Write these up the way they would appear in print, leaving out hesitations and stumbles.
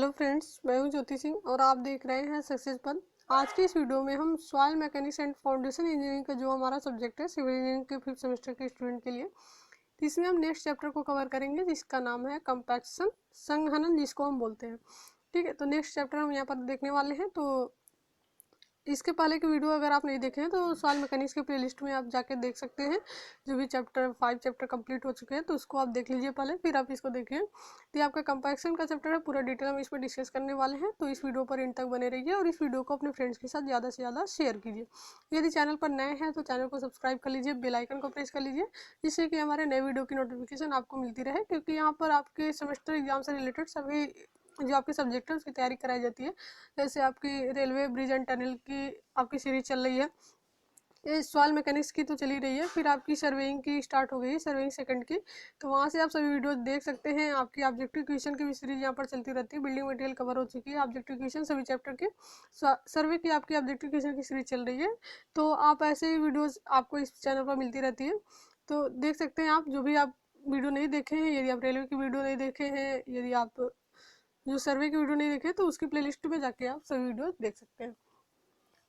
Hello friends, मैं हूं ज्योति सिंह और आप देख रहे हैं सक्सेस पथ। आज की इस वीडियो में हम soil mechanics and foundation engineering का जो हमारा सब्जेक्ट है सिविल इंजीनियरिंग के 5th सेमेस्टर के स्टूडेंट के लिए, तो इसमें हम नेक्स्ट चैप्टर को कवर करेंगे जिसका नाम है कंपैक्शन, संघनन जिसको हम बोलते हैं। ठीक है, तो नेक्स्ट चैप्टर हम यहाँ पर देखने वाले हैं। तो इसके पहले की वीडियो अगर आप नहीं देखे हैं तो सॉइल मैकेनिक्स के प्लेलिस्ट में आप जाके देख सकते हैं। जो भी चैप्टर 5 चैप्टर कंप्लीट हो चुके हैं तो उसको आप देख लीजिए पहले, फिर आप इसको देखिए। तो ये आपका कंपैक्शन का चैप्टर है, पूरा डिटेल हम इसमें डिस्कस करने वाले हैं। तो इस वीडियो पर एंड तक बने रहिए और इस वीडियो को अपने फ्रेंड्स के साथ ज़्यादा से ज़्यादा शेयर कीजिए। यदि चैनल पर नए हैं तो चैनल को सब्सक्राइब कर लीजिए, बेल आइकन को प्रेस कर लीजिए, जिससे कि हमारे नए वीडियो की नोटिफिकेशन आपको मिलती रहे। क्योंकि यहाँ पर आपके सेमेस्टर एग्जाम से रिलेटेड सभी जो आपके सब्जेक्ट है उसकी तैयारी कराई जाती है। जैसे आपकी रेलवे ब्रिज एंड टनल की आपकी सीरीज चल रही है, ये सॉइल मैकेनिक्स की तो चली रही है, फिर आपकी सर्वेइंग की स्टार्ट हो गई है, सर्वेइंग सेकंड की। तो वहाँ से आप सभी वीडियो देख सकते हैं। आपकी ऑब्जेक्टिव क्वेश्चन की भी सीरीज यहाँ पर चलती रहती है। बिल्डिंग मटेरियल कवर हो चुकी है, ऑब्जेक्टिव क्वेश्चन सभी चैप्टर के, सर्वे की आपकी ऑब्जेक्टिव क्वेश्चन की सीरीज चल रही है। तो आप ऐसे ही वीडियोज़ आपको इस चैनल पर मिलती रहती है, तो देख सकते हैं आप। जो भी आप वीडियो नहीं देखे हैं, यदि आप रेलवे की वीडियो नहीं देखे हैं, यदि आप जो सर्वे की वीडियो नहीं देखे तो उसकी प्लेलिस्ट में जाके आप सभी वीडियो देख सकते हैं।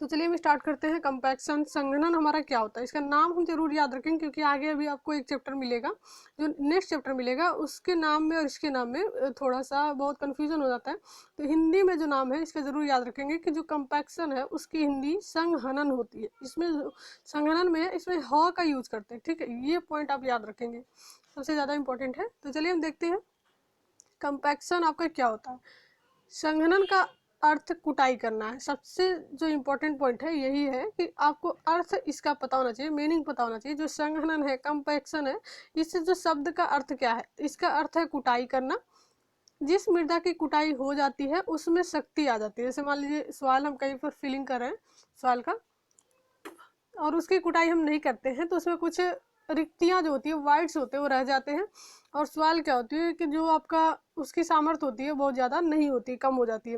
तो चलिए हम स्टार्ट करते हैं। कंपैक्शन, संघनन हमारा क्या होता है, इसका नाम हम जरूर याद रखें क्योंकि आगे अभी आपको एक चैप्टर मिलेगा, जो नेक्स्ट चैप्टर मिलेगा, उसके नाम में और इसके नाम में थोड़ा सा बहुत कन्फ्यूजन हो जाता है। तो हिंदी में जो नाम है इसका जरूर याद रखेंगे कि जो कंपैक्शन है उसकी हिंदी संघनन होती है। इसमें संघनन में इसमें ह का यूज करते हैं। ठीक है, ये पॉइंट आप याद रखेंगे, सबसे ज़्यादा इंपॉर्टेंट है। तो चलिए हम देखते हैं कंपैक्शन आपका क्या होता है। संघनन का अर्थ कुटाई करना है। सबसे जो इम्पोर्टेंट पॉइंट है यही है कि आपको अर्थ इसका पता होना चाहिए, मीनिंग पता होना चाहिए। जो संघनन है, कंपैक्शन है, इससे जो शब्द का अर्थ क्या है, इसका अर्थ है कुटाई करना। जिस मृदा की कुटाई हो जाती है उसमें शक्ति आ जाती है। जैसे मान लीजिए सॉइल हम कहीं पर फिलिंग कर रहे हैं सॉइल का, और उसकी कुटाई हम नहीं करते हैं तो उसमें कुछ रिक्तियाँ जो होती है, वाइड्स होते हैं, वो रह जाते हैं। और सॉइल क्या होती है कि जो आपका उसकी सामर्थ्य होती है बहुत ज़्यादा नहीं होती, कम हो जाती है।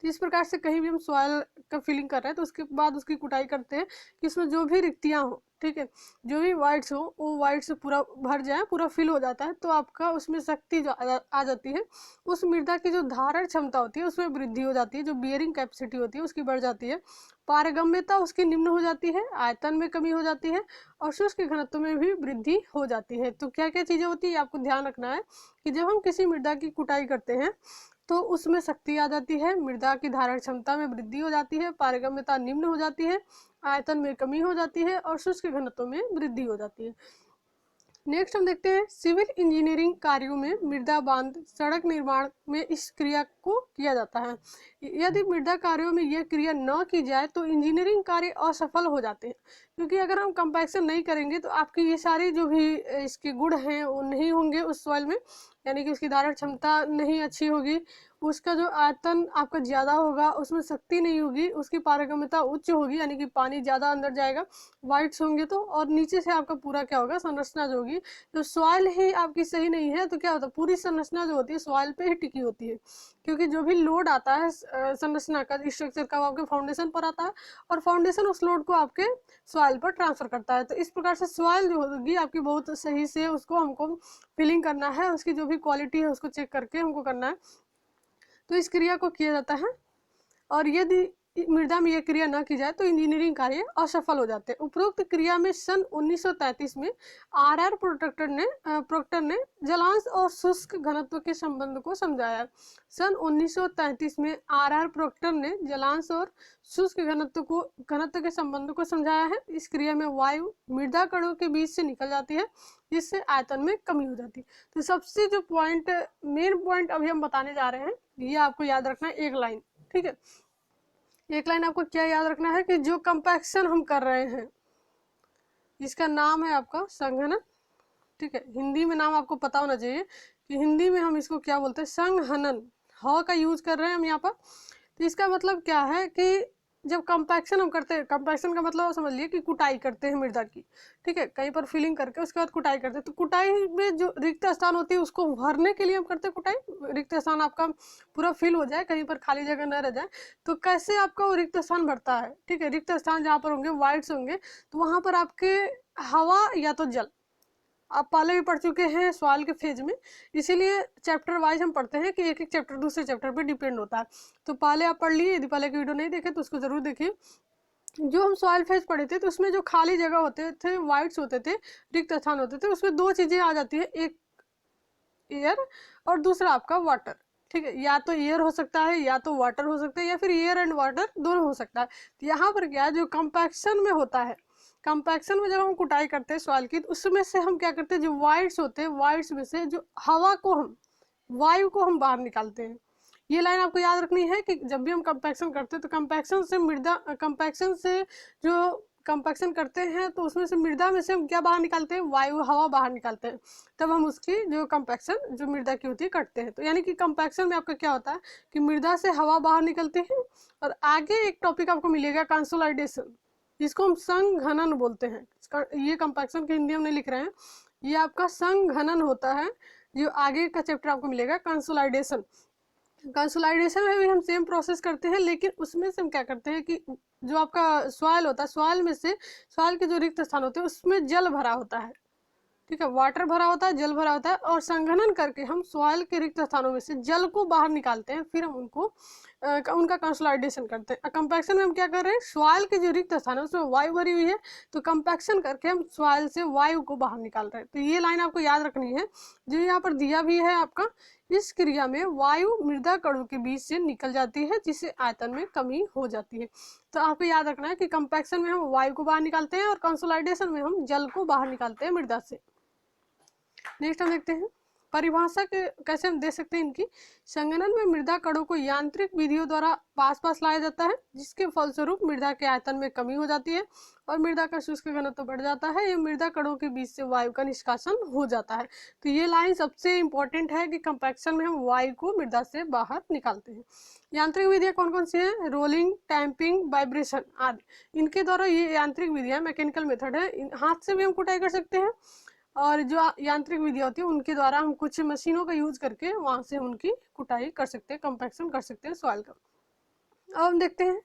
तो इस प्रकार से कहीं भी हम सॉइल का फिलिंग कर रहे हैं तो उसके बाद उसकी कुटाई करते हैं कि इसमें जो भी रिक्तियाँ हो, ठीक है, जो भी वाइड्स हो वो वाइड्स पूरा भर जाए, पूरा फिल हो जाता है। तो आपका उसमें शक्ति जो आ जाती है, उस मृदा की जो धारण क्षमता होती है उसमें वृद्धि हो जाती है, जो बियरिंग कैपेसिटी होती है उसकी बढ़ जाती है, पारगम्यता उसकी निम्न हो जाती है, आयतन में कमी हो जाती है और शुष्क घनत्व में भी वृद्धि हो जाती है। तो क्या क्या चीज़ें होती है आपको ध्यान रखना है कि जब हम किसी मृदा की कुटाई करते हैं तो उसमें शक्ति आ जाती है, मृदा की धारण क्षमता में वृद्धि हो जाती है, पारगम्यता निम्न हो जाती है, आयतन में कमी हो जाती है और शुष्क घनत्व में वृद्धि हो जाती है। नेक्स्ट हम देखते हैं सिविल इंजीनियरिंग कार्यों में मृदा बांध, सड़क निर्माण में इस क्रिया को किया जाता है। यदि मृदा कार्यों में यह क्रिया न की जाए तो इंजीनियरिंग कार्य असफल हो जाते हैं। क्योंकि अगर हम कंपैक्शन नहीं करेंगे तो आपकी ये सारी जो भी इसके गुण हैं वो नहीं होंगे उस सॉइल में, यानी कि उसकी धारण क्षमता नहीं अच्छी होगी, उसका जो आयतन आपका ज़्यादा होगा, उसमें शक्ति नहीं होगी, उसकी पारगम्यता उच्च होगी, यानी कि पानी ज़्यादा अंदर जाएगा, वाइट्स होंगे तो, और नीचे से आपका पूरा क्या होगा, संरचना जो होगी, जो सॉइल ही आपकी सही नहीं है तो क्या होता है, पूरी संरचना जो होती है सॉइल पे ही टिकी होती है। क्योंकि जो भी लोड आता है संरचना का, स्ट्रक्चर का, वो आपके फाउंडेशन पर आता है और फाउंडेशन उस लोड को आपके सॉइल पर ट्रांसफर करता है। तो इस प्रकार से सॉइल जो होगी आपकी बहुत सही से उसको हमको फिलिंग करना है, उसकी जो भी क्वालिटी है उसको चेक करके हमको करना है। तो इस क्रिया को किया जाता है, और यदि मृदा में यह क्रिया न की जाए तो इंजीनियरिंग कार्य असफल हो जाते हैं। उपरोक्त क्रिया में सन 1933 में आर प्रोक्टर ने जलांश और शुष्क घनत्व के संबंध को समझाया। सन 1933 में आर प्रोक्टर ने जलांश और शुष्क घनत्व के संबंध को समझाया है। इस क्रिया में वायु मृदा कणों के बीच से निकल जाती है, जिससे आयतन में कमी हो जाती है। तो सबसे जो पॉइंट, मेन पॉइंट अभी हम बताने जा रहे हैं, ये आपको याद रखना है, एक लाइन। ठीक है, एक लाइन आपको क्या याद रखना है कि जो कंपैक्शन हम कर रहे हैं इसका नाम है आपका संघनन। ठीक है, हिंदी में नाम आपको पता होना चाहिए कि हिंदी में हम इसको क्या बोलते हैं, संघनन। ह का यूज कर रहे हैं हम यहाँ पर। तो इसका मतलब क्या है कि जब कंपैक्शन हम करते हैं, कंपैक्शन का मतलब समझ लिए कि कुटाई करते हैं मृदा की, ठीक है, कहीं पर फिलिंग करके उसके बाद कुटाई करते हैं। तो कुटाई में जो रिक्त स्थान होती है उसको भरने के लिए हम करते हैं कुटाई। रिक्त स्थान आपका पूरा फिल हो जाए, कहीं पर खाली जगह न रह जाए। तो कैसे आपका वो रिक्त स्थान भरता है, ठीक है, रिक्त स्थान जहाँ पर होंगे वाइड्स होंगे तो वहाँ पर आपके हवा या तो जल, आप पहले भी पढ़ चुके हैं सवाल के फेज में, इसीलिए चैप्टर वाइज हम पढ़ते हैं कि एक एक चैप्टर दूसरे चैप्टर पे डिपेंड होता है। तो पहले आप पढ़ लिए, यदि पहले की वीडियो नहीं देखे तो उसको जरूर देखिए। जो हम सॉइल फेज पढ़े थे तो उसमें जो खाली जगह होते थे, वाइड्स होते थे, रिक्त स्थान होते थे, उसमें दो चीजें आ जाती है, एक एयर और दूसरा आपका वाटर। ठीक है, या तो एयर हो सकता है या तो वाटर हो सकता है या फिर एयर एंड वाटर दोनों हो सकता है। तो यहाँ पर क्या है, जो कंपैक्शन में होता है, कंपैक्शन में जब हम कुटाई करते हैं सॉइल की, तो उसमें से हम क्या करते हैं, जो वाइड्स होते हैं, वाइड्स में से जो हवा को हम, वायु को हम बाहर निकालते हैं। ये लाइन आपको याद रखनी है कि जब भी हम कंपैक्शन करते हैं तो कंपैक्शन से मृदा, कंपैक्शन से जो कंपैक्शन करते हैं तो उसमें से मृदा में से हम क्या बाहर निकालते हैं, वायु, हवा बाहर निकालते हैं, तब हम उसकी जो कंपैक्शन जो मृदा की होती है करते हैं। तो यानी कि कंपैक्शन में आपका क्या होता है कि मृदा से हवा बाहर निकलती है। और आगे एक टॉपिक आपको मिलेगा कंसोलिडेशन, जिसको हम संघनन बोलते हैं। ये कंपैक्शन के हिंदी में नहीं लिख रहे हैं, ये आपका संघनन होता है। जो आगे का चैप्टर आपको मिलेगा कंसोलिडेशन। कंसोलिडेशन में भी हम सेम प्रोसेस करते हैं, लेकिन उसमें से हम क्या करते हैं कि जो आपका सॉइल होता है, सॉइल में से, सॉइल के जो रिक्त स्थान होते हैं उसमें जल भरा होता है। ठीक है, वाटर भरा होता है, जल भरा होता है, और संघनन करके हम सॉइल के रिक्त स्थानों में से जल को बाहर निकालते हैं, फिर हम उनको उनका कंसोलिडेशन करते हैं। कंपैक्शन में हम क्या कर रहे हैं, सॉइल के जो रिक्त स्थान है उसमें वायु भरी हुई है, तो कंपैक्शन करके हम सॉइल से वायु को बाहर निकाल रहे हैं। तो ये लाइन आपको याद रखनी है, जो यहाँ पर दिया भी है आपका। इस क्रिया में वायु मृदा कणों के बीच से निकल जाती है, जिससे आयतन में कमी हो जाती है। तो आपको याद रखना है कि कंपैक्शन में हम वायु को बाहर निकालते हैं और कंसोलिडेशन में हम जल को बाहर निकालते हैं मृदा से। नेक्स्ट हम देखते हैं परिभाषा के कैसे हम दे सकते हैं इनकी। संघनन में मृदा कणों को यांत्रिक विधियों द्वारा पास लाया जाता है, जिसके फलस्वरूप मृदा के आयतन में कमी हो जाती है और मृदा का शुष्क घनत्व बढ़ जाता है। ये मृदा कणों के बीच से वायु का निष्कासन हो जाता है। तो ये लाइन सबसे इंपॉर्टेंट है कि कंपैक्शन में हम वायु को मृदा से बाहर निकालते हैं। यांत्रिक विधियां कौन कौन सी हैं, रोलिंग, टैंपिंग, वाइब्रेशन आदि। इनके द्वारा, ये यांत्रिक विधियां मैकेनिकल मेथड है, हाथ से भी हम कुटाई कर सकते हैं, और जो यांत्रिक विधियां होती है उनके द्वारा हम कुछ मशीनों का यूज करके वहां से उनकी कुटाई कर सकते हैं, कंपैक्शन कर सकते हैं सॉइल का। अब हम देखते हैं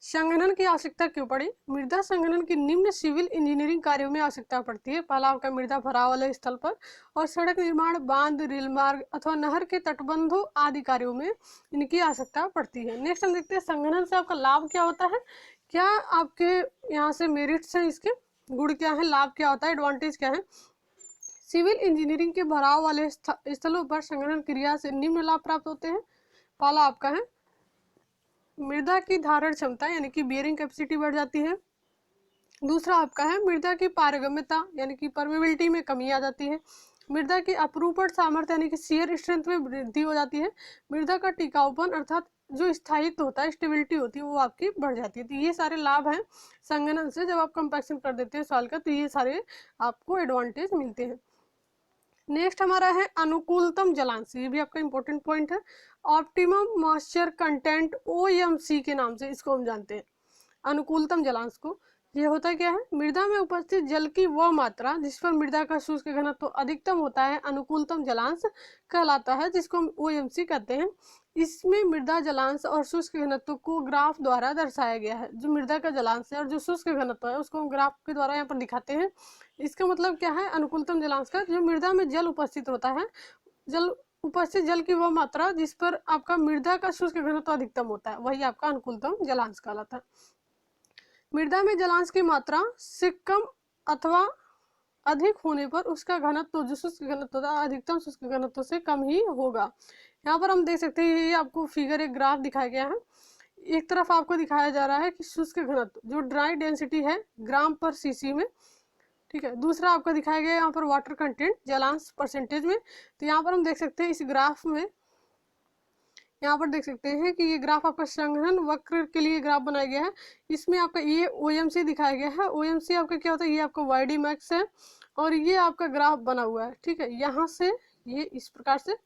संघनन की आवश्यकता क्यों पड़ी। मृदा संघनन की निम्न सिविल इंजीनियरिंग कार्यों में आवश्यकता पड़ती है। पहला आपका मृदा भराव वाले स्थल पर और सड़क निर्माण, बांध, रेल मार्ग अथवा नहर के तटबंधों आदि कार्यों में इनकी आवश्यकता पड़ती है। नेक्स्ट हम देखते हैं संघनन से आपका लाभ क्या होता है, क्या आपके यहाँ से मेरिट्स हैं, इसके गुण क्या है, लाभ क्या होता है, एडवांटेज क्या है। सिविल इंजीनियरिंग के भराव वाले स्थलों पर संघनन क्रिया से निम्न लाभ प्राप्त होते हैं। पहला आपका है मृदा की धारण क्षमता यानी कि बियरिंग कैपेसिटी बढ़ जाती है। दूसरा आपका है मृदा की पारगम्यता यानी कि परमेबिलिटी में कमी आ जाती है। मृदा की अपरूपण सामर्थ्य यानी कि शियर स्ट्रेंथ में वृद्धि हो जाती है। मृदा का टिकाऊपन अर्थात जो स्थायित्व होता है, स्टेबिलिटी होती है, वो आपकी बढ़ जाती है। तो ये सारे लाभ हैं संघनन से। जब आप कंपैक्शन कर देते हैं सॉइल का तो ये सारे आपको एडवांटेज मिलते हैं। नेक्स्ट हमारा है अनुकूलतम जलांश, ये भी आपका इंपॉर्टेंट पॉइंट है। ऑप्टिमम मॉइस्चर कंटेंट OMC के नाम से इसको हम जानते हैं, अनुकूलतम जलांश को। ये होता क्या है, मृदा में उपस्थित जल की वह मात्रा जिस पर मृदा का शुष्क घनत्व अधिकतम होता है अनुकूलतम जलांश कहलाता है, जिसको हम OMC कहते हैं। इसमें मृदा जलांश और शुष्क घनत्व को ग्राफ द्वारा दर्शाया गया है। जो मृदा का जलांश है और जो शुष्क घनत्व है उसको हम ग्राफ के द्वारा यहाँ पर दिखाते हैं। इसका मतलब क्या है, अनुकूलतम जलांश का, जो मृदा में जल उपस्थित होता है, उपस्थित जल की वह मात्रा जिस पर आपका मृदा का शुष्क घनत्व अधिकतम होता है, वही आपका अनुकूलतम जलांश कहलाता है। मृदा में जलांश की मात्रा से कम अथवा अधिक होने पर उसका घनत्व, जो शुष्क घनत्व होता है, अधिकतम शुष्क घनत्व से कम ही होगा। यहाँ पर हम देख सकते हैं, ये आपको फिगर एक ग्राफ दिखाया गया है। एक तरफ आपको दिखाया जा रहा है कि शुष्क घनत्व जो ड्राई डेंसिटी है ग्राम पर सीसी में, ठीक है। दूसरा आपका दिखाया गया यहाँ पर वाटर कंटेंट जलांश परसेंटेज में। तो यहाँ पर हम देख सकते हैं इस ग्राफ में, यहाँ पर देख सकते हैं कि ये ग्राफ आपका संघनन वक्र के लिए ग्राफ बनाया गया है। इसमें आपका ये OMC दिखाया गया है। OMC आपका क्या होता है, ये आपका YD मैक्स है और ये आपका ग्राफ बना हुआ है, ठीक है। यहाँ से ये इस प्रकार से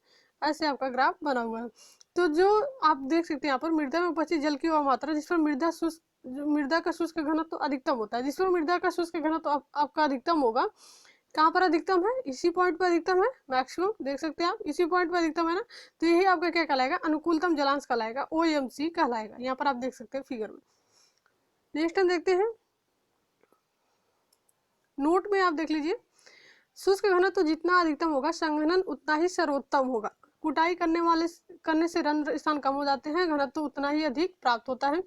ऐसे आपका ग्राफ बना हुआ है। तो जो आप देख सकते हैं यहाँ पर मृदा में उपस्थित जल की वह मात्रा जिस पर मृदा का शुष्क घनत्व अधिकतम होता है, जिस पर मृदा का शुष्क घनत्व आपका अधिकतम होगा। कहाँ पर अधिकतम है, इसी पॉइंट पर अधिकतम है, मैक्सिमम देख सकते हैं आप, इसी पॉइंट पर अधिकतम है ना। तो यही आपका क्या कहलाएगा, अनुकूलतम जलांश कहलाएगा, OMC कहलाएगा। यहाँ पर आप देख सकते हैं फिगर में। नेक्स्ट हम देखते हैं, नोट में आप देख लीजिए, शुष्क घनत्व जितना अधिकतम होगा संघनन उतना ही सर्वोत्तम होगा। कुटाई करने से रंध्र स्थान कम हो जाते हैं, घनत्व उतना ही अधिक प्राप्त होता है।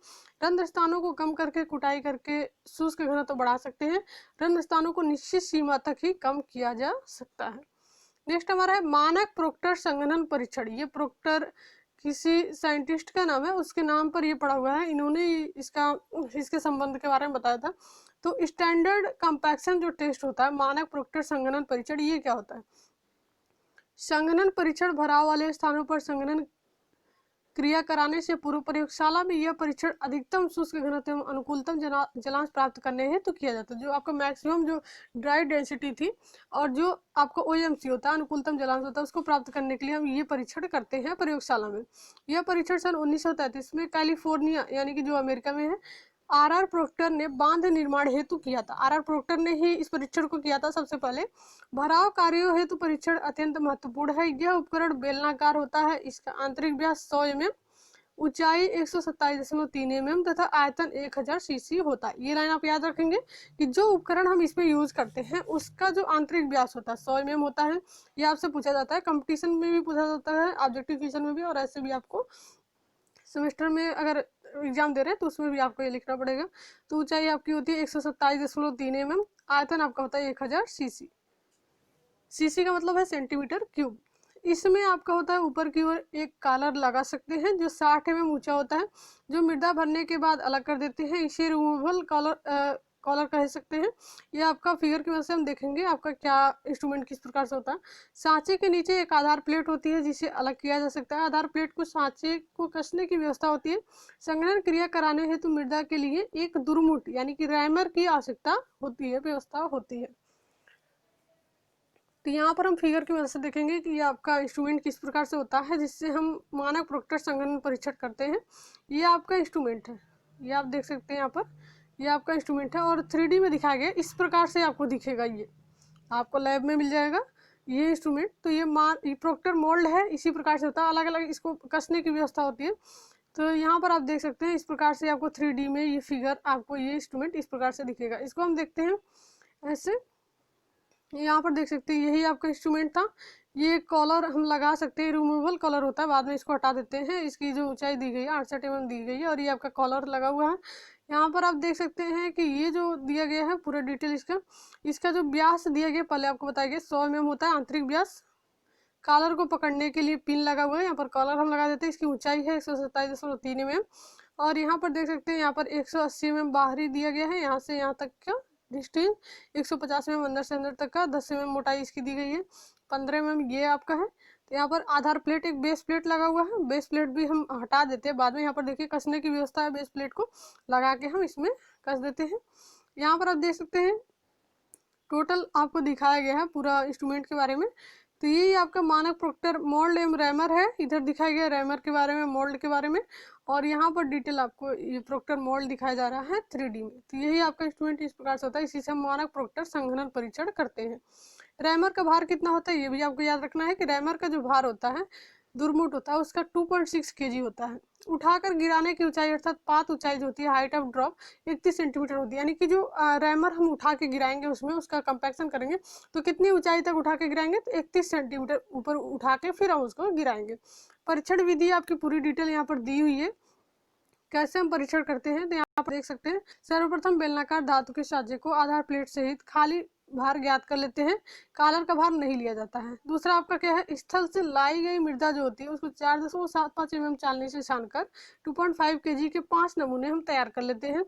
रंध्र स्थानों को कम करके कुटाई करके शुष्क घनत्व बढ़ा सकते हैं। रंध्र स्थानों को निश्चित सीमा तक ही कम किया जा सकता है। नेक्स्ट हमारा है मानक प्रोक्टर संघनन परीक्षण। ये प्रोक्टर किसी साइंटिस्ट का नाम है, उसके नाम पर ये पड़ा हुआ है, इन्होंने इसके संबंध के बारे में बताया था। तो स्टैंडर्ड कंपैक्शन जो टेस्ट होता है, मानक प्रोक्टर संघनन परीक्षण, ये क्या होता है? संघनन परीक्षण भराव वाले स्थानों पर संघनन क्रिया कराने से पूर्व प्रयोगशाला में यह परीक्षण अधिकतम शुष्क घनत्व एवं अनुकूलतम जलांश प्राप्त करने हेतु किया जाता है। जो आपका मैक्सिमम जो ड्राई डेंसिटी थी और जो आपका OMC होता है, अनुकूलतम जलांश होता है, उसको प्राप्त करने के लिए हम ये परीक्षण करते हैं प्रयोगशाला में। यह परीक्षण सन 1933 में कैलिफोर्निया यानी कि जो अमेरिका में है, RR प्रोक्टर ने बांध निर्माण हेतु किया था। RR प्रोक्टर ने ही इस परीक्षण को किया था सबसे पहले। भराव कार्यों हेतु परीक्षण अत्यंत महत्वपूर्ण है। यह उपकरण बेलनाकार होता है, इसका आंतरिक व्यास 100 mm, ऊंचाई 127.3 mm तथा आयतन 1000 cc होता है। ये लाइन आप याद रखेंगे कि जो उपकरण हम इसमें यूज करते हैं उसका जो आंतरिक व्यास होता है 100 mm होता है। ये आपसे पूछा जाता है, कंपटीशन में भी पूछा जाता है, ऑब्जेक्टिव क्वेश्चन में भी, और ऐसे भी आपको सेमेस्टर में अगर एग्जाम दे रहे हैं तो उसमें भी आपको ये लिखना पड़ेगा। तो ऊंचाई आपकी होती है 127.3 mm, आयतन आपका होता है 1000 cc। cc का मतलब है सेंटीमीटर क्यूब। इसमें आपका होता है ऊपर की ओर एक कॉलर लगा सकते हैं जो 60 mm ऊंचा होता है, जो मृदा भरने के बाद अलग कर देते हैं। इसे रिमूवेबल कॉलर कह सकते हैं। ये आपका फिगर की वजह से हम देखेंगे आपका क्या इंस्ट्रूमेंट किस प्रकार से होता है। सांचे के नीचे एक आधार प्लेट होती है जिसे अलग किया जा सकता है। आधार प्लेट को सांचे को कसने की व्यवस्था होती है। संघनन क्रिया कराने हेतु मृदा के लिए एक दुर्मुट यानी कि रैमर की आवश्यकता होती है, व्यवस्था होती है। तो यहाँ पर हम फिगर की मदद से देखेंगे कि ये आपका इंस्ट्रूमेंट किस प्रकार से होता है जिससे हम मानक प्रोक्टर संघनन परीक्षण करते हैं। ये आपका इंस्ट्रूमेंट है, ये आप देख सकते हैं यहाँ पर, ये आपका इंस्ट्रूमेंट है और 3D में दिखाया गया इस प्रकार से आपको दिखेगा। ये आपको लैब में मिल जाएगा ये इंस्ट्रूमेंट। तो ये प्रोक्टर मोल्ड है, इसी प्रकार से होता है, अलग अलग इसको कसने की व्यवस्था होती है। तो यहाँ पर आप देख सकते हैं इस प्रकार से आपको 3D में ये फिगर, आपको ये इंस्ट्रूमेंट इस प्रकार से दिखेगा। इसको हम देखते हैं ऐसे, यहाँ पर देख सकते हैं यही आपका इंस्ट्रूमेंट था। ये कॉलर हम लगा सकते हैं, रिमूवेबल कॉलर होता है, बाद में इसको हटा देते हैं। इसकी जो ऊंचाई दी गई है 68 mm दी गई है और ये आपका कॉलर लगा हुआ है। यहाँ पर आप देख सकते हैं कि ये जो दिया गया है पूरा डिटेल इसका जो व्यास दिया गया पहले आपको बताया गया 100 mm होता है आंतरिक व्यास। कॉलर को पकड़ने के लिए पिन लगा हुआ है, यहाँ पर कॉलर हम लगा देते हैं। इसकी ऊंचाई है 127.3 mm और यहाँ पर देख सकते हैं यहाँ पर 180 mm बाहरी दिया गया है, यहाँ से यहाँ तक का डिस्टेंस 150 mm अंदर से अंदर तक का, 10 mm मोटाई इसकी दी गई है, 15 mm ये आपका है। तो यहाँ पर आधार प्लेट, एक बेस प्लेट लगा हुआ है, बेस प्लेट भी हम हटा देते हैं बाद में। यहाँ पर देखिए कसने की व्यवस्था है, बेस प्लेट को लगा के हम इसमें कस देते हैं। यहाँ पर आप देख सकते हैं टोटल आपको दिखाया गया है पूरा इंस्ट्रूमेंट के बारे में। तो ये आपका मानक प्रोक्टर मोल्ड एवं रैमर है, इधर दिखाया गया रैमर के बारे में, मोल्ड के बारे में, और यहाँ पर डिटेल आपको ये प्रोक्टर मोल्ड दिखाया जा रहा है 3D में। तो यही आपका इंस्ट्रूमेंट इस प्रकार से होता है, इसी से हम मानक प्रोक्टर संघनन परीक्षण करते हैं। रैमर का भार कितना होता है ये भी आपको याद रखना है कि रैमर का जो भार होता है, दुर्मुट होता है, उसका 2.6 kg होता है। उठाकर गिराने की ऊंचाई अर्थात पात ऊंचाई जो होती है, हाइट ऑफ ड्रॉप 31 सेंटीमीटर होती है। यानी कि जो रैमर हम उठा के गिराएंगे उसमें उसका कंपैक्शन करेंगे तो कितनी ऊंचाई तक उठा के गिराएंगे, तो 31 सेंटीमीटर ऊपर उठा के फिर हम उसको गिराएंगे। परीक्षण विधि आपकी पूरी डिटेल यहाँ पर दी हुई है, कैसे हम परीक्षण करते हैं। तो यहाँ पर देख सकते हैं सर्वप्रथम बेलनाकार धातु के साजे को आधार प्लेट सहित खाली भार ज्ञात कर लेते हैं, कॉलर का भार नहीं लिया जाता है। दूसरा आपका क्या है, स्थल से लाई गई मृदा जो होती है उसको 4.75 mm चालनी से छानकर 2.5 kg के 5 नमूने हम तैयार कर लेते हैं।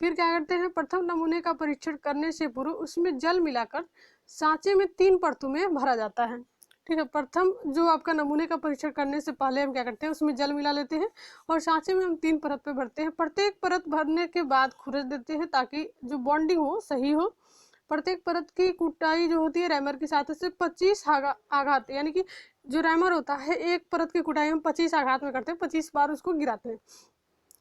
फिर क्या करते हैं, प्रथम नमूने का परीक्षण करने से पूर्व उसमें जल मिलाकर सांचे में 3 परतों में भरा जाता है। ठीक है, प्रथम जो आपका नमूने का परीक्षण करने से पहले हम क्या करते हैं, उसमें जल मिला लेते हैं और सांचे में हम 3 परत पे भरते हैं। प्रत्येक परत भरने के बाद खुरच देते हैं ताकि जो बॉन्डिंग हो सही हो। प्रत्येक परत की कुटाई जो होती है रैमर की सहायता से 25 आघात, यानी कि जो रैमर होता है एक परत की कुटाई हम 25 आघात में करते हैं, 25 बार उसको गिराते हैं।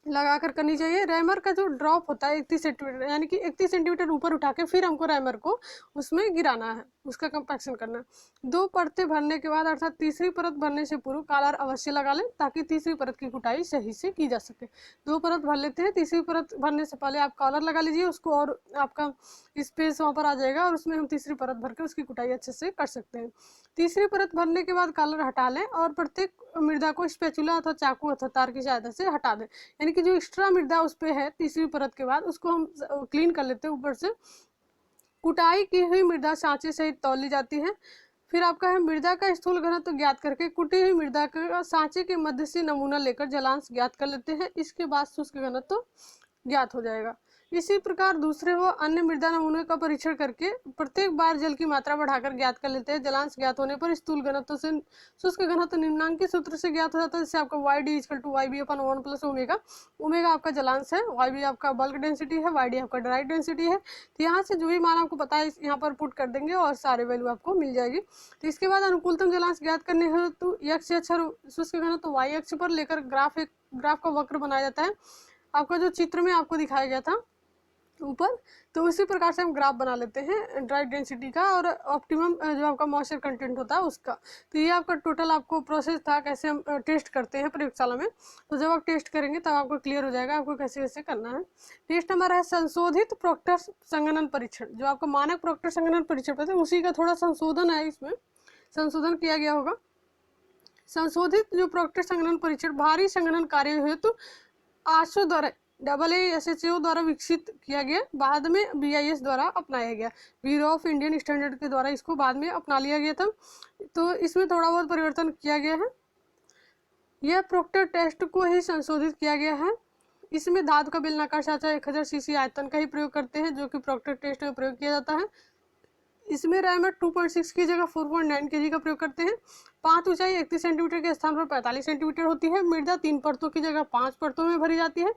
लगा कर करनी चाहिए। रैमर का जो ड्रॉप होता है 31 सेंटीमीटर, यानी कि 31 सेंटीमीटर ऊपर उठा के फिर हमको रैमर को उसमें गिराना है, उसका कंपैक्शन करना है। 2 परतें भरने के बाद अर्थात तीसरी परत भरने से पूर्व कॉलर अवश्य लगा लें ताकि तीसरी परत की कुटाई सही से की जा सके। 2 परत भर लेते हैं, तीसरी परत भरने से पहले आप कॉलर लगा लीजिए उसको, और आपका स्पेस वहाँ पर आ जाएगा और उसमें हम तीसरी परत भर के उसकी कुटाई अच्छे से कर सकते हैं। तीसरी परत भरने के बाद कॉलर हटा लें और प्रत्येक मृदा को स्पैचुला अथवा चाकू अथवा तार की सहायता से हटा दें, यानी कि जो एक्स्ट्रा मृदा उस पे है तीसरी परत के बाद उसको हम क्लीन कर लेते हैं ऊपर से। कुटाई की हुई मृदा सांचे सहित तौल ली जाती है। फिर आपका है मृदा का स्थूल घनत्व तो ज्ञात करके कुटी हुई मृदा का सांचे के मध्य से नमूना लेकर जलांश ज्ञात कर लेते हैं। इसके बाद शुष्क घनत्व तो ज्ञात हो जाएगा। इसी प्रकार दूसरे व अन्य मृदा नमूने का परीक्षण करके प्रत्येक बार जल की मात्रा बढ़ाकर ज्ञात कर लेते हैं। जलांश ज्ञात होने पर स्थूल घनत्व से शुष्क घनत्व निम्नांकित सूत्र से ज्ञात हो जाता है, जिससे आपका YD = YB/1 + ओमेगा। ओमेगा आपका जलांश है, YB आपका बल्क डेंसिटी है, YD आपका ड्राई डेंसिटी है। तो यहाँ से जो भी मान आपको पता है यहाँ पर पुट कर देंगे और सारे वैल्यू आपको मिल जाएगी। तो इसके बाद अनुकूलतम जलांश ज्ञात करने हेतु x अक्ष और शुष्क घनत्व y अक्ष पर लेकर ग्राफ का वक्र बनाया जाता है, आपका जो चित्र में आपको दिखाया गया था ऊपर। तो उसी प्रकार से हम ग्राफ बना लेते हैं ड्राई डेंसिटी का और ऑप्टिमम जो आपका मॉइस्चर कंटेंट होता है उसका। तो ये आपका टोटल आपको प्रोसेस था कैसे हम टेस्ट करते हैं प्रयोगशाला में। तो जब आप टेस्ट करेंगे तब आपको क्लियर हो जाएगा आपको कैसे कैसे करना है। नेक्स्ट हमारा है संशोधित प्रोक्टर संगणन परीक्षण। जो आपका मानक प्रोक्टर संगणन परीक्षण पता है उसी का थोड़ा संशोधन है, इसमें संशोधन किया गया होगा। संशोधित जो प्रोक्टर संगणन परीक्षण भारी संगणन कार्य हेतु आशो द्वारा AASHO द्वारा विकसित किया गया, बाद में BIS द्वारा अपनाया गया। ब्यूरो ऑफ इंडियन स्टैंडर्ड के द्वारा इसको बाद में अपना लिया गया था, तो इसमें थोड़ा बहुत परिवर्तन किया गया है। यह प्रोक्टर टेस्ट को ही संशोधित किया गया है। इसमें धातु का बेलनाकार सांचा 1000 cc आयतन का ही प्रयोग करते हैं, जो कि प्रोक्टर टेस्ट में प्रयोग किया जाता है। इसमें रैमर 2.6 की जगह 4.9 kg का प्रयोग करते हैं। 5 ऊंचाई 31 सेंटीमीटर के स्थान पर 45 सेंटीमीटर होती है। मृदा 3 परतों की जगह 5 परतों में भरी जाती है।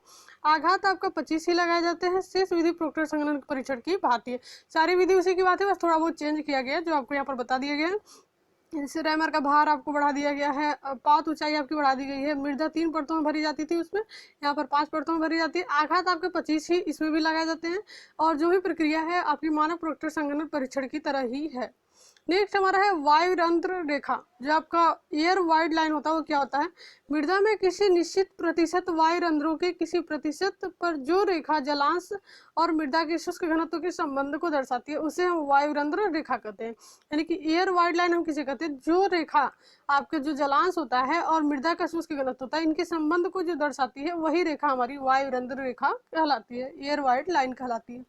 आघात आपका 25 ही लगाए जाते हैं। शेष विधि प्रोक्टर संगणन परीक्षण की भांति है। सारी विधि उसी की बात है, बस थोड़ा बहुत चेंज किया गया है जो आपको यहाँ पर बता दिया गया है। इससे रैमर का भार आपको बढ़ा दिया गया है, पात ऊंचाई आपकी बढ़ा दी गई है। मृदा 3 परतों में भरी जाती थी, उसमें यहाँ पर 5 परतों में भरी जाती है। आघात आपके 25 ही इसमें भी लगाए जाते हैं और जो भी प्रक्रिया है आपकी मानव प्रोक्टर संगणन परीक्षण की तरह ही है। नेक्स्ट हमारा है वायुरंध्र रेखा। जो आपका एयर वाइड लाइन होता है वो क्या होता है, मृदा में किसी निश्चित प्रतिशत वायुरंध्रों के किसी प्रतिशत पर जो रेखा जलांश और मृदा के शुष्क घनत्व के संबंध को दर्शाती है उसे हम वायुरंध्र रेखा कहते हैं। यानी कि एयर वाइड लाइन हम किसे कहते हैं, जो रेखा आपके जो जलांश होता है और मृदा का शुष्क घनत्व होता है इनके संबंध को जो दर्शाती है वही रेखा हमारी वायुरंध्र रेखा कहलाती है, एयर वाइड लाइन कहलाती है।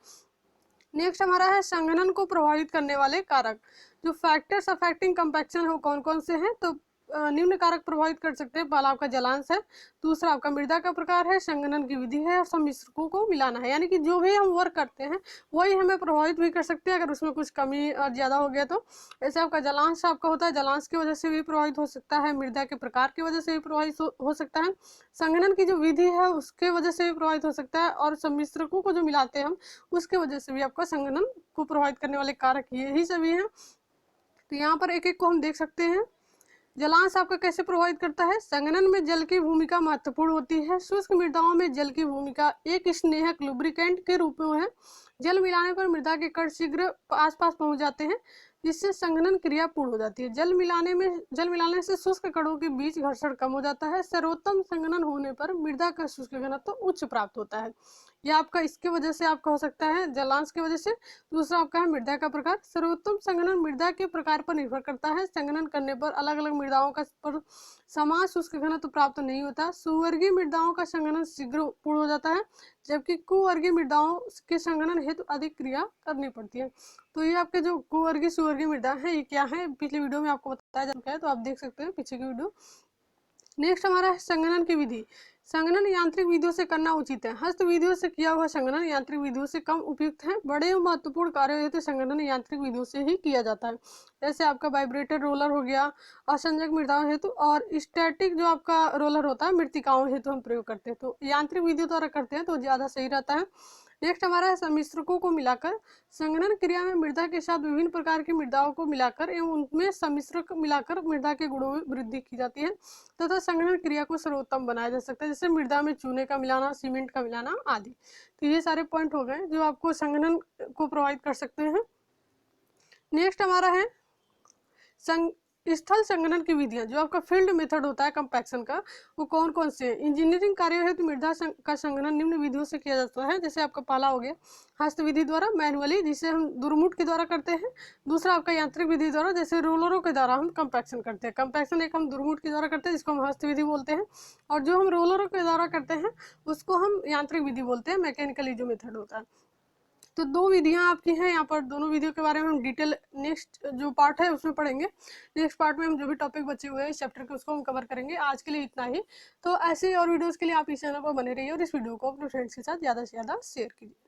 नेक्स्ट हमारा है संघनन को प्रभावित करने वाले कारक। जो फैक्टर्स अफेक्टिंग कंपैक्शन हो कौन कौन से हैं, तो निम्न कारक प्रभावित कर सकते हैं। पहला आपका जलांश है, दूसरा आपका मृदा का प्रकार है, संघनन की विधि है और सम्मिश्रकों को मिलाना है। यानी कि जो भी हम वर्क करते हैं वही हमें प्रभावित भी कर सकते हैं अगर उसमें कुछ कमी और ज़्यादा हो गया तो। ऐसे आपका जलांश आपका होता है, जलांश की वजह से भी प्रभावित हो सकता है, मृदा के प्रकार की वजह से भी प्रभावित हो सकता है, संघनन की जो विधि है उसके वजह से भी प्रभावित हो सकता है, और सम्मिश्रकों को जो मिलाते हैं हम उसके वजह से भी आपका संघनन को प्रभावित करने वाले कारक यही सभी हैं। तो यहाँ पर एक एक को हम देख सकते हैं। जलांश आपका कैसे प्रभावित करता है, संघनन में जल की भूमिका महत्वपूर्ण होती है। शुष्क मृदाओं में जल की भूमिका एक स्नेहक लुब्रिकेंट के रूप में है। जल मिलाने पर मृदा के कण शीघ्र आसपास पहुंच जाते हैं, जिससे संघनन क्रिया पूर्ण हो जाती है। जल मिलाने से शुष्क कणों के बीच घर्षण कम हो जाता है। सर्वोत्तम संघनन होने पर मृदा का शुष्क घनत्व उच्च प्राप्त होता है। यह आपका इसके वजह से आपका हो सकता है, जलांश की वजह से। दूसरा आपका है मृदा का प्रकार। सर्वोत्तम संघनन मृदा के प्रकार पर निर्भर करता है। संघनन करने पर अलग अलग मृदाओं का पर समान शुष्क घनत्व प्राप्त नहीं होता। सुवर्गीय मृदाओं का संघनन शीघ्र पूर्ण हो जाता है, जबकि कुवर्गीय मृदाओं के संघनन हेतु अधिक क्रिया करनी पड़ती है। तो ये आपके जो कुवर्गीय सुवर्गीय मृदा है ये क्या है, पिछली वीडियो में आपको बताया जा चुका है, तो आप देख सकते हैं पीछे की वीडियो। नेक्स्ट हमारा है संघनन की विधि। संघनन यांत्रिक विधियों से करना उचित है। हस्त विधियों से किया हुआ संघनन यांत्रिक विधियों से कम उपयुक्त है। बड़े और महत्वपूर्ण कार्यों हेतु संघनन यांत्रिक विधियों से ही किया जाता है। जैसे आपका वाइब्रेटर रोलर हो गया असंजक मृदाओं हेतु, और स्टैटिक जो आपका रोलर होता है मृत्तिकाओं हेतु हम प्रयोग करते हैं। तो यांत्रिक विधियों द्वारा करते हैं तो ज़्यादा सही रहता है। नेक्स्ट हमारा है सम्मिश्रकों को मिलाकर। संघनन क्रिया में मृदा के साथ विभिन्न प्रकार की मृदाओं को मिलाकर एवं उनमें सम्मिश्रक मिलाकर मृदा के गुणों में वृद्धि की जाती है तथा संघनन क्रिया को सर्वोत्तम बनाया जा सकता है, जैसे मृदा में चूने का मिलाना, सीमेंट का मिलाना आदि। तो ये सारे पॉइंट हो गए जो आपको संघनन को प्रोवाइड कर सकते हैं। नेक्स्ट हमारा है स्थल संघनन की विधियां, जो आपका फील्ड मेथड होता है कंपैक्शन का, वो कौन कौन से हैं। इंजीनियरिंग कार्य हेतु मृदा का संघनन निम्न विधियों से किया जाता है, जैसे आपका पहला हो गया हस्त विधि द्वारा, मैनुअली जिसे हम दुर्मुट के द्वारा करते हैं। दूसरा आपका यांत्रिक विधि द्वारा, जैसे रोलरों के द्वारा हम कंपैक्शन करते हैं। कंपैक्शन एक हम दुर्मुट के द्वारा करते हैं जिसको हम हस्त विधि बोलते हैं, और जो हम रोलरों के द्वारा करते हैं उसको हम यांत्रिक विधि बोलते हैं, मैकेनिकली जो मेथड होता है। तो दो विधियां आपकी हैं यहाँ पर, दोनों विधियों के बारे में हम डिटेल नेक्स्ट जो पार्ट है उसमें पढ़ेंगे। नेक्स्ट पार्ट में हम जो भी टॉपिक बचे हुए हैं इस चैप्टर के उसको हम कवर करेंगे। आज के लिए इतना ही। तो ऐसे और वीडियोस के लिए आप इस चैनल पर बने रहिए और इस वीडियो को अपने फ्रेंड्स के साथ ज़्यादा से ज़्यादा शेयर कीजिए।